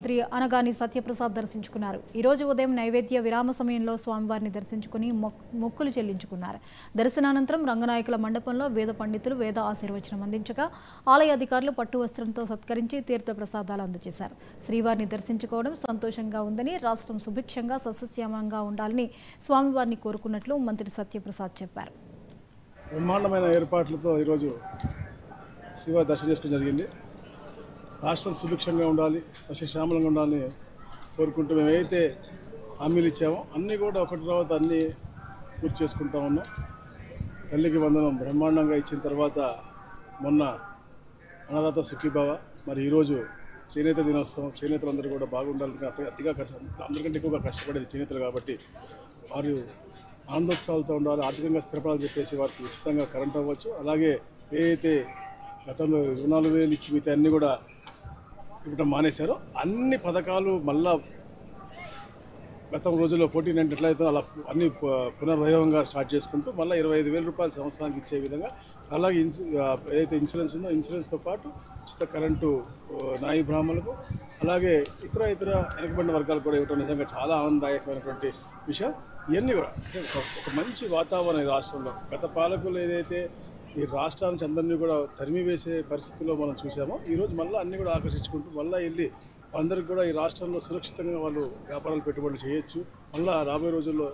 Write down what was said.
మంత్రి అనగాని సత్యప్రసాద్ దర్శించుకున్నారు. ఈ రోజు ఉదయం నైవేద్య విరామ సమయంలో స్వామివారిని దర్శించుకుని మొక్కులు చెల్లించుకున్నారు. దర్శనానంతరం రంగనాయకుల మండపంలో వేద పండితులు వేద ఆశీర్వచనం అందించగా ఆలయ అధికారులు పట్టు వస్త్రంతో సత్కరించి తీర్థ ప్రసాదాలు అందజేశారు. శ్రీవారిని దర్శించుకోవడం సంతోషంగా ఉందని, రాష్ట్రం సుభిక్షంగా సస్యశ్యామలంగా ఉండాలని స్వామివారిని కోరుకున్నట్లు మంత్రి సత్యప్రసాద్ చెప్పారు. బ్రహ్మాండమైన ఏర్పాట్లతో ఈరోజు శ్రీవారి దర్శనం చేసుకోవడం జరిగింది. రాష్ట్రం సుభిక్షంగా ఉండాలి, సస్యశ్యామలంగా ఉండాలని కోరుకుంటూ మేము ఏదైతే హామీలు ఇచ్చామో అన్నీ కూడా ఒకటి తర్వాత అన్నీ పూర్తి చేసుకుంటా ఉన్నాం. తల్లికి వందనం బ్రహ్మాండంగా ఇచ్చిన తర్వాత మొన్న అన్నదాత సుఖీభావ, మరి ఈరోజు చేనేత దినోత్సవం. చేనేతలందరూ కూడా బాగుండాలని అతిగా అందరికంటే ఎక్కువగా కష్టపడేది చేనేతలు కాబట్టి వారు ఆనందోత్సవాలతో ఉండాలి, ఆర్థికంగా స్థిరపడాలని చెప్పేసి వారికి ఉచితంగా కరెంట్ అవ్వచ్చు. అలాగే ఏదైతే గతంలో 24,000 ఇచ్చి మిగతా అన్నీ కూడా ఇవ్వడం మానేశారో అన్ని పథకాలు మళ్ళా గతం రోజుల్లో 14 ఎట్లయితే అలా అన్ని పునర్వైభవంగా స్టార్ట్ చేసుకుంటూ మళ్ళీ 25,000 రూపాయలు సంవత్సరానికి ఇచ్చే విధంగా, అలాగే ఏదైతే ఇన్సూరెన్స్ ఉందో ఇన్సూరెన్స్తో పాటు ఉచిత కరెంటు నాయి బ్రాహ్మణులకు, అలాగే ఇతర వెనుకబడిన వర్గాలు కూడా ఇవ్వడం నిజంగా చాలా ఆనందదాయకమైనటువంటి విషయం. ఇవన్నీ కూడా ఒక మంచి వాతావరణం ఈ రాష్ట్రంలో. గత పాలకులు ఏదైతే ఈ రాష్ట్రానికి అందరినీ కూడా తరిమి వేసే పరిస్థితుల్లో మనం చూసామో, ఈరోజు మళ్ళీ అన్నీ కూడా ఆకర్షించుకుంటూ మళ్ళీ వెళ్ళి అందరికి కూడా ఈ రాష్ట్రంలో సురక్షితంగా వాళ్ళు వ్యాపారాలు పెట్టుబడులు చేయొచ్చు. మళ్ళీ రాబోయే రోజుల్లో